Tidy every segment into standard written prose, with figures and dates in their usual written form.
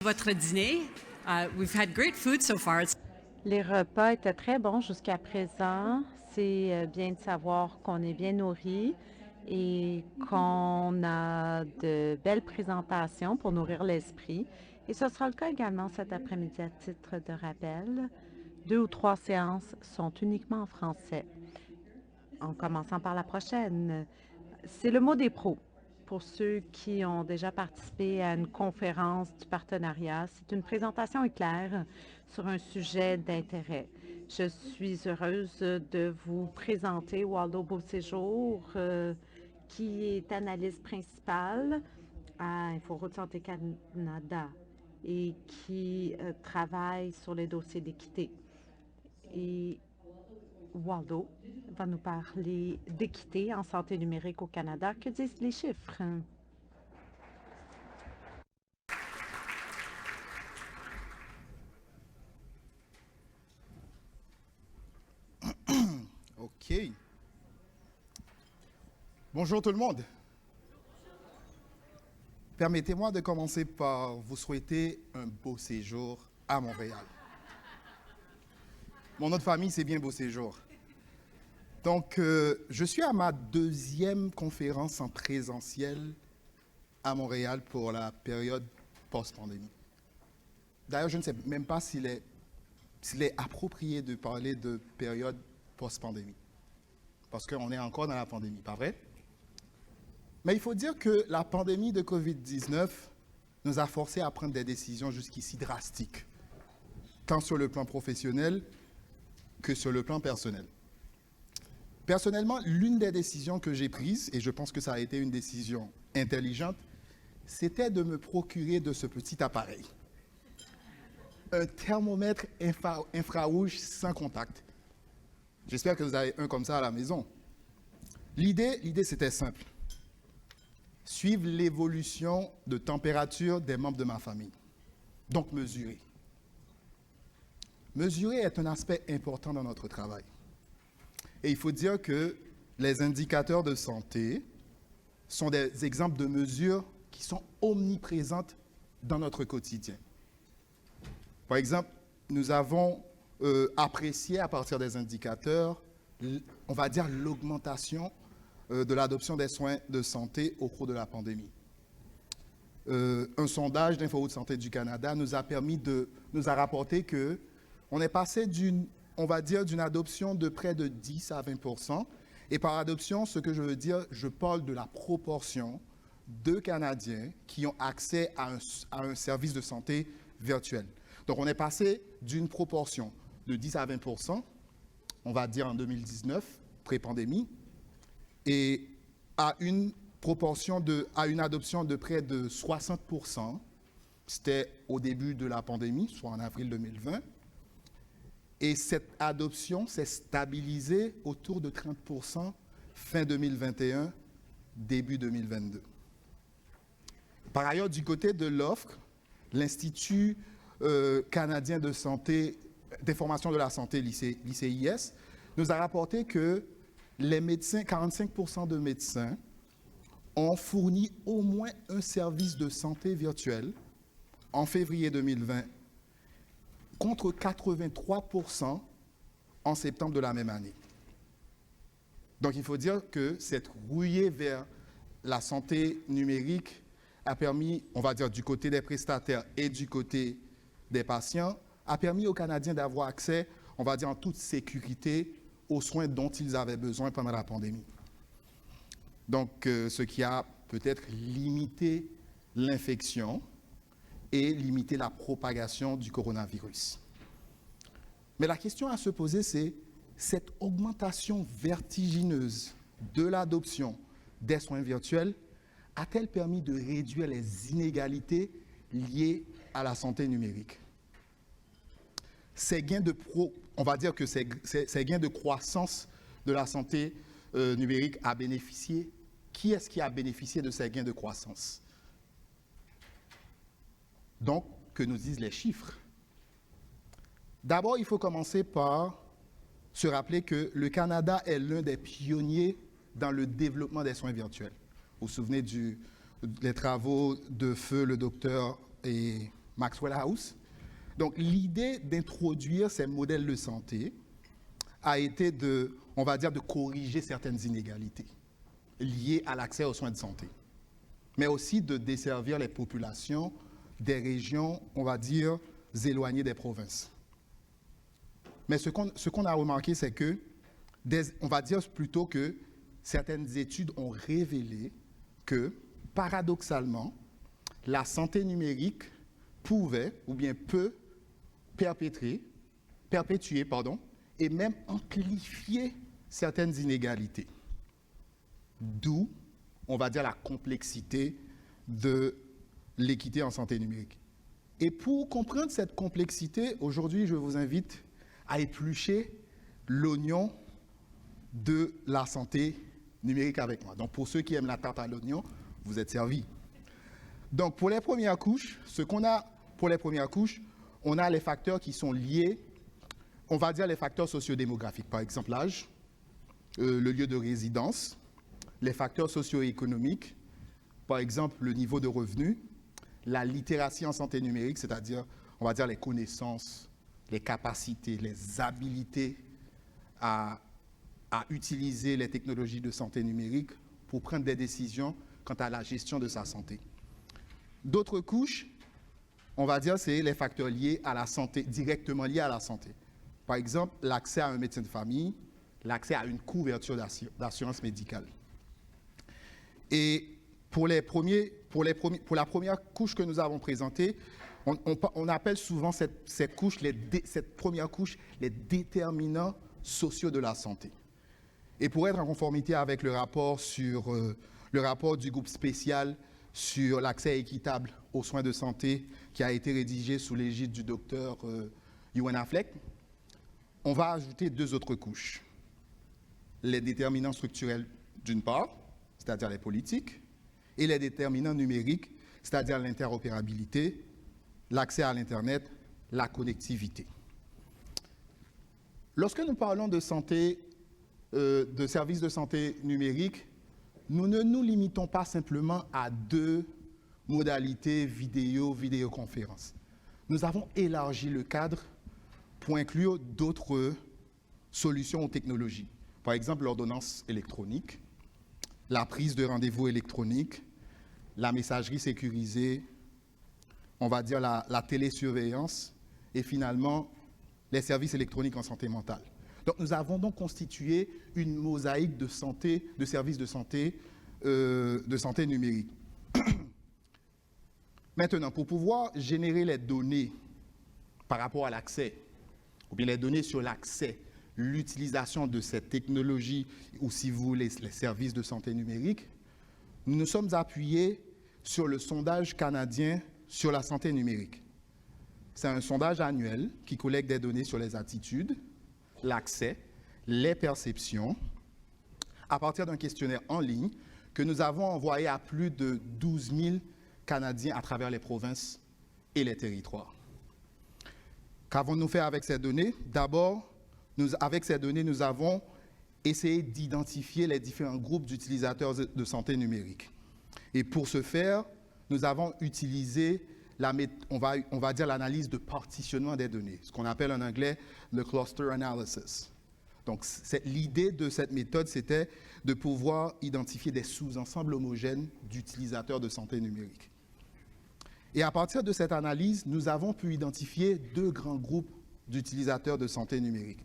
Votre dîner. We've had great food so far. Les repas étaient très bons jusqu'à présent. C'est bien de savoir qu'on est bien nourri et qu'on a de belles présentations pour nourrir l'esprit. Et ce sera le cas également cet après-midi à titre de rappel. 2 ou 3 séances sont uniquement en français. En commençant par la prochaine, c'est le mot des pros. Pour ceux qui ont déjà participé à une conférence du partenariat, c'est une présentation éclair sur un sujet d'intérêt. Je suis heureuse de vous présenter Waldo Beauséjour, qui est analyste principal à InfoRoute Santé Canada et qui travaille sur les dossiers d'équité. Et Waldo va nous parler d'équité en santé numérique au Canada. Que disent les chiffres? OK. Bonjour tout le monde. Permettez-moi de commencer par vous souhaiter un beau séjour à Montréal. Mon nom de famille, c'est bien Beauséjour. Donc, je suis à ma deuxième conférence en présentiel à Montréal pour la période post-pandémie. D'ailleurs, je ne sais même pas s'il est approprié de parler de période post-pandémie. Parce qu'on est encore dans la pandémie, pas vrai? Mais il faut dire que la pandémie de COVID-19 nous a forcés à prendre des décisions jusqu'ici drastiques, tant sur le plan professionnel que sur le plan personnel. Personnellement, l'une des décisions que j'ai prises, et je pense que ça a été une décision intelligente, c'était de me procurer de ce petit appareil. Un thermomètre infrarouge sans contact. J'espère que vous avez un comme ça à la maison. L'idée, c'était simple. Suivre l'évolution de température des membres de ma famille. Donc mesurer. Mesurer est un aspect important dans notre travail. Et il faut dire que les indicateurs de santé sont des exemples de mesures qui sont omniprésentes dans notre quotidien. Par exemple, nous avons apprécié à partir des indicateurs, on va dire l'augmentation de l'adoption des soins de santé au cours de la pandémie. Un sondage d'InfoRoute Santé du Canada nous a rapporté que on est passé d'une adoption de près de 10 à 20%. Et par adoption, ce que je veux dire, je parle de la proportion de Canadiens qui ont accès à un service de santé virtuel. Donc, on est passé d'une proportion de 10 à 20%, on va dire en 2019, pré-pandémie, et à une adoption de près de 60%, c'était au début de la pandémie, soit en avril 2020. Et cette adoption s'est stabilisée autour de 30% fin 2021, début 2022. Par ailleurs, du côté de l'offre, l'Institut canadien de santé, d'information de la santé, l'ICIS, nous a rapporté que les médecins, 45% de médecins ont fourni au moins un service de santé virtuel en février 2020, contre 83% en septembre de la même année. Donc il faut dire que cette rouillée vers la santé numérique a permis, on va dire du côté des prestataires et du côté des patients, a permis aux Canadiens d'avoir accès, on va dire en toute sécurité, aux soins dont ils avaient besoin pendant la pandémie. Donc ce qui a peut-être limité l'infection et limiter la propagation du coronavirus. Mais la question à se poser, c'est cette augmentation vertigineuse de l'adoption des soins virtuels a-t-elle permis de réduire les inégalités liées à la santé numérique? On va dire que ces gains de croissance de la santé numérique a bénéficié. Qui est-ce qui a bénéficié de ces gains de croissance? Donc, que nous disent les chiffres? D'abord, il faut commencer par se rappeler que le Canada est l'un des pionniers dans le développement des soins virtuels. Vous vous souvenez des travaux de feu le docteur et Maxwell House. Donc, l'idée d'introduire ces modèles de santé a été de corriger certaines inégalités liées à l'accès aux soins de santé, mais aussi de desservir les populations des régions, on va dire, éloignées des provinces. Mais ce qu'on a remarqué, c'est que, on va dire plutôt que certaines études ont révélé que, paradoxalement, la santé numérique pouvait ou bien peut perpétuer et même amplifier certaines inégalités. D'où, on va dire, la complexité de l'équité en santé numérique. Et pour comprendre cette complexité, aujourd'hui, je vous invite à éplucher l'oignon de la santé numérique avec moi. Donc, pour ceux qui aiment la tarte à l'oignon, vous êtes servis. Donc, pour les premières couches, on a les facteurs qui sont liés, on va dire les facteurs sociodémographiques, par exemple l'âge, le lieu de résidence, les facteurs socio-économiques, par exemple le niveau de revenu, la littératie en santé numérique, c'est-à-dire, on va dire les connaissances, les capacités, les habilités à utiliser les technologies de santé numérique pour prendre des décisions quant à la gestion de sa santé. D'autres couches, on va dire, c'est les facteurs liés à la santé, directement liés à la santé. Par exemple, l'accès à un médecin de famille, l'accès à une couverture d'assurance médicale. Et pour la première couche que nous avons présentée, on appelle souvent cette première couche les déterminants sociaux de la santé. Et pour être en conformité avec le rapport du groupe spécial sur l'accès équitable aux soins de santé qui a été rédigé sous l'égide du docteur Johan Affleck, on va ajouter deux autres couches. Les déterminants structurels d'une part, c'est-à-dire les politiques, et les déterminants numériques, c'est-à-dire l'interopérabilité, l'accès à l'Internet, la connectivité. Lorsque nous parlons de santé, de services de santé numérique, nous ne nous limitons pas simplement à deux modalités vidéoconférence. Nous avons élargi le cadre pour inclure d'autres solutions ou technologies. Par exemple, l'ordonnance électronique, la prise de rendez-vous électronique, la messagerie sécurisée, on va dire la télésurveillance et finalement les services électroniques en santé mentale. Donc nous avons donc constitué une mosaïque de services de santé numérique. Maintenant, pour pouvoir générer les données par rapport à l'accès, ou bien les données sur l'accès, l'utilisation de cette technologie, ou si vous voulez, les services de santé numérique, nous nous sommes appuyés sur le sondage canadien sur la santé numérique. C'est un sondage annuel qui collecte des données sur les attitudes, l'accès, les perceptions, à partir d'un questionnaire en ligne que nous avons envoyé à plus de 12 000 Canadiens à travers les provinces et les territoires. Qu'avons-nous fait avec ces données? D'abord, avec ces données, nous avons essayé d'identifier les différents groupes d'utilisateurs de santé numérique. Et pour ce faire, nous avons utilisé on va dire l'analyse de partitionnement des données, ce qu'on appelle en anglais le cluster analysis. Donc, l'idée de cette méthode, c'était de pouvoir identifier des sous-ensembles homogènes d'utilisateurs de santé numérique. Et à partir de cette analyse, nous avons pu identifier deux grands groupes d'utilisateurs de santé numérique.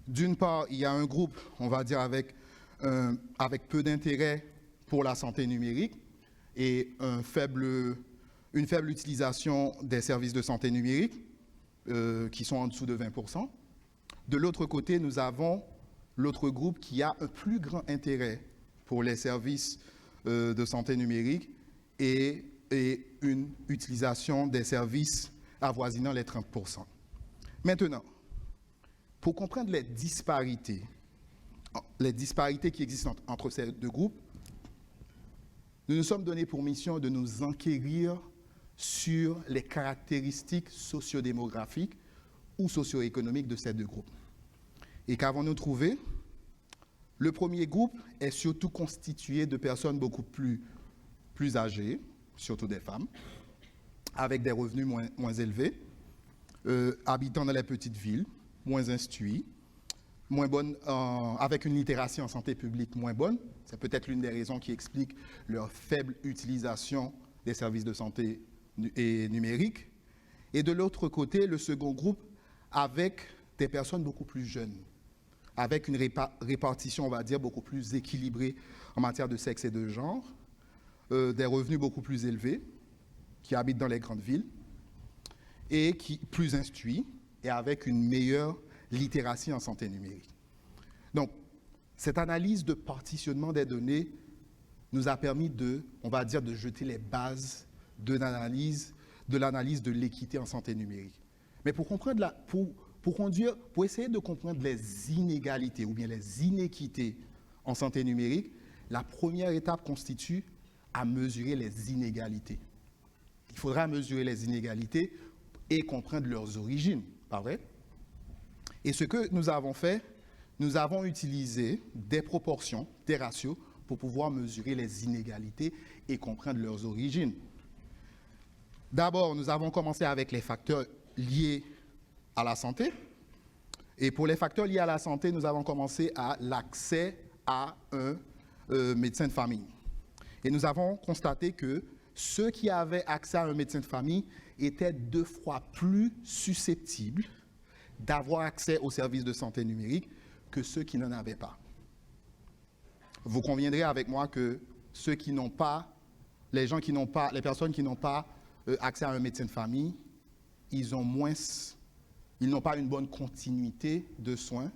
D'une part, il y a un groupe, on va dire, avec peu d'intérêt pour la santé numérique et une faible utilisation des services de santé numérique, qui sont en dessous de 20%. De l'autre côté, nous avons l'autre groupe qui a un plus grand intérêt pour les services de santé numérique et une utilisation des services avoisinant les 30%. Maintenant, pour comprendre les disparités qui existent entre ces deux groupes, nous nous sommes donné pour mission de nous enquérir sur les caractéristiques sociodémographiques ou socio-économiques de ces deux groupes. Et qu'avons-nous trouvé? Le premier groupe est surtout constitué de personnes beaucoup plus âgées, surtout des femmes, avec des revenus moins élevés, habitant dans les petites villes, moins instruits, moins bonnes, avec une littératie en santé publique moins bonne. C'est peut-être l'une des raisons qui explique leur faible utilisation des services de santé et numériques. Et de l'autre côté, le second groupe, avec des personnes beaucoup plus jeunes, avec une répartition, on va dire, beaucoup plus équilibrée en matière de sexe et de genre, des revenus beaucoup plus élevés, qui habitent dans les grandes villes, et qui plus instruits, et avec une meilleure littératie en santé numérique. Donc, cette analyse de partitionnement des données nous a permis on va dire, de jeter les bases de l'analyse de l'équité en santé numérique. Mais pour essayer de comprendre les inégalités ou bien les inéquités en santé numérique, la première étape constitue à mesurer les inégalités. Il faudra mesurer les inégalités et comprendre leurs origines, pas vrai? Et ce que nous avons fait, nous avons utilisé des proportions, des ratios, pour pouvoir mesurer les inégalités et comprendre leurs origines. D'abord, nous avons commencé avec les facteurs liés à la santé. Et pour les facteurs liés à la santé, nous avons commencé à l'accès à un médecin de famille. Et nous avons constaté que ceux qui avaient accès à un médecin de famille étaient 2 fois plus susceptibles d'avoir accès aux services de santé numérique que ceux qui n'en avaient pas. Vous conviendrez avec moi que les personnes qui n'ont pas accès à un médecin de famille, ils n'ont pas une bonne continuité de soins,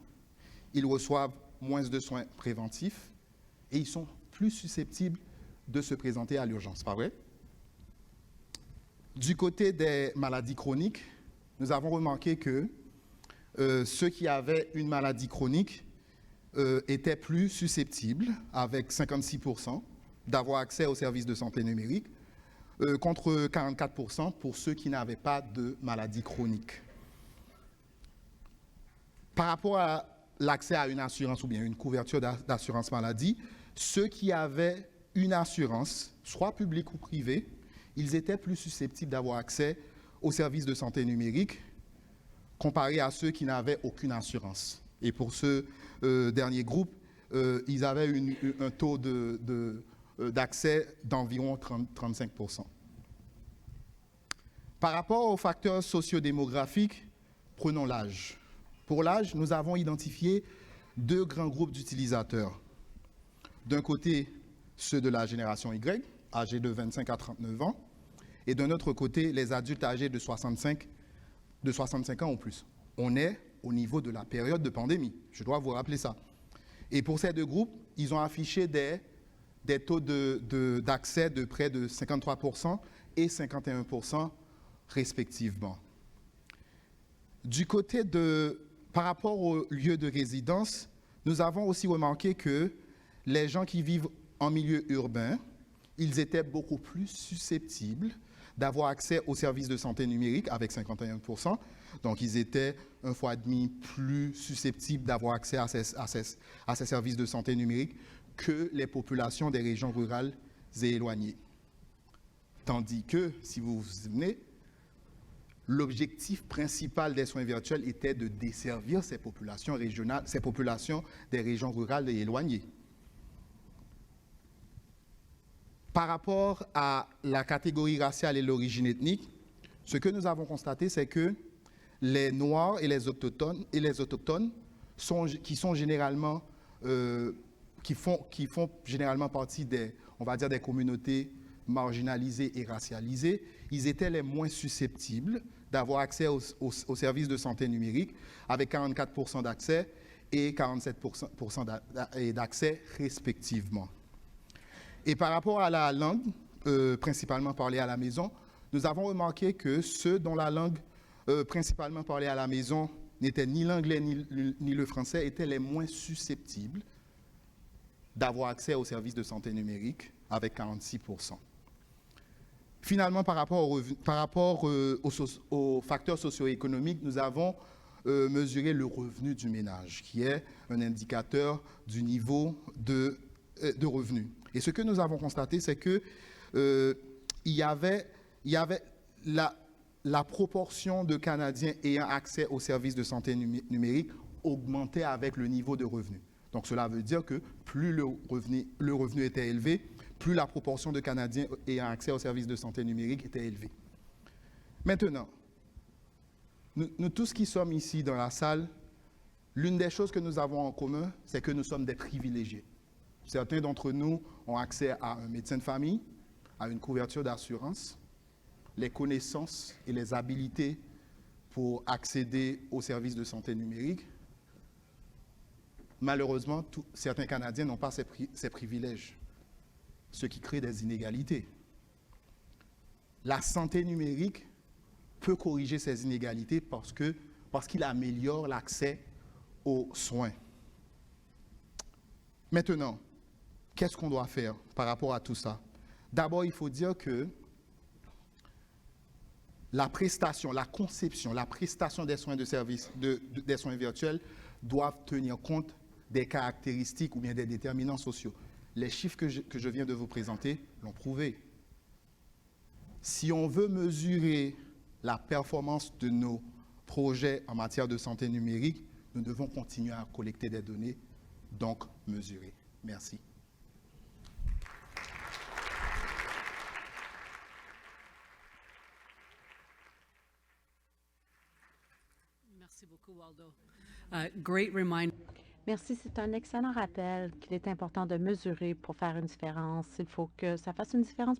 ils reçoivent moins de soins préventifs et ils sont plus susceptibles de se présenter à l'urgence, pas vrai? Du côté des maladies chroniques, nous avons remarqué que ceux qui avaient une maladie chronique étaient plus susceptibles, avec 56%, d'avoir accès aux services de santé numérique, contre 44% pour ceux qui n'avaient pas de maladie chronique. Par rapport à l'accès à une assurance ou bien une couverture d'assurance maladie, ceux qui avaient une assurance, soit publique ou privée, ils étaient plus susceptibles d'avoir accès aux services de santé numérique comparé à ceux qui n'avaient aucune assurance. Et pour ce dernier groupe, ils avaient un taux d'accès d'environ 35%. Par rapport aux facteurs sociodémographiques, prenons l'âge. Pour l'âge, nous avons identifié 2 grands groupes d'utilisateurs. D'un côté, ceux de la génération Y, âgés de 25 à 39 ans, et d'un autre côté, les adultes âgés de 65 ans ou plus. On est au niveau de la période de pandémie, je dois vous rappeler ça. Et pour ces 2 groupes, ils ont affiché des taux d'accès de près de 53% et 51% respectivement. Par rapport au lieu de résidence, nous avons aussi remarqué que les gens qui vivent en milieu urbain, ils étaient beaucoup plus susceptibles d'avoir accès aux services de santé numérique avec 51%. Donc, ils étaient 1,5 fois plus susceptibles d'avoir accès à ces services de santé numérique que les populations des régions rurales et éloignées. Tandis que, si vous vous souvenez, l'objectif principal des soins virtuels était de desservir ces populations régionales, ces populations des régions rurales et éloignées. Par rapport à la catégorie raciale et l'origine ethnique, ce que nous avons constaté, c'est que les Noirs et les Autochtones, qui font généralement partie des communautés marginalisées et racialisées, ils étaient les moins susceptibles d'avoir accès aux services de santé numérique, avec 44% d'accès et 47% d'accès respectivement. Et par rapport à la langue, principalement parlée à la maison, nous avons remarqué que ceux dont la langue principalement parlée à la maison n'était ni l'anglais ni le français étaient les moins susceptibles d'avoir accès aux services de santé numérique, avec 46%. Finalement, par rapport aux facteurs socio-économiques, nous avons mesuré le revenu du ménage, qui est un indicateur du niveau de revenu. Et ce que nous avons constaté, c'est que la proportion de Canadiens ayant accès aux services de santé numérique augmentait avec le niveau de revenu. Donc cela veut dire que plus le revenu était élevé, plus la proportion de Canadiens ayant accès aux services de santé numérique était élevée. Maintenant, nous tous qui sommes ici dans la salle, l'une des choses que nous avons en commun, c'est que nous sommes des privilégiés. Certains d'entre nous ont accès à un médecin de famille, à une couverture d'assurance, les connaissances et les habilités pour accéder aux services de santé numérique. Malheureusement, certains Canadiens n'ont pas ces privilèges, ce qui crée des inégalités. La santé numérique peut corriger ces inégalités parce qu'il améliore l'accès aux soins. Maintenant, qu'est-ce qu'on doit faire par rapport à tout ça? D'abord, il faut dire que la prestation, la conception, la prestation des soins de service, des soins virtuels doivent tenir compte des caractéristiques ou bien des déterminants sociaux. Les chiffres que je viens de vous présenter l'ont prouvé. Si on veut mesurer la performance de nos projets en matière de santé numérique, nous devons continuer à collecter des données, donc mesurer. Merci. Merci beaucoup, Waldo. Great reminder. Merci, c'est un excellent rappel qu'il est important de mesurer pour faire une différence. Il faut que ça fasse une différence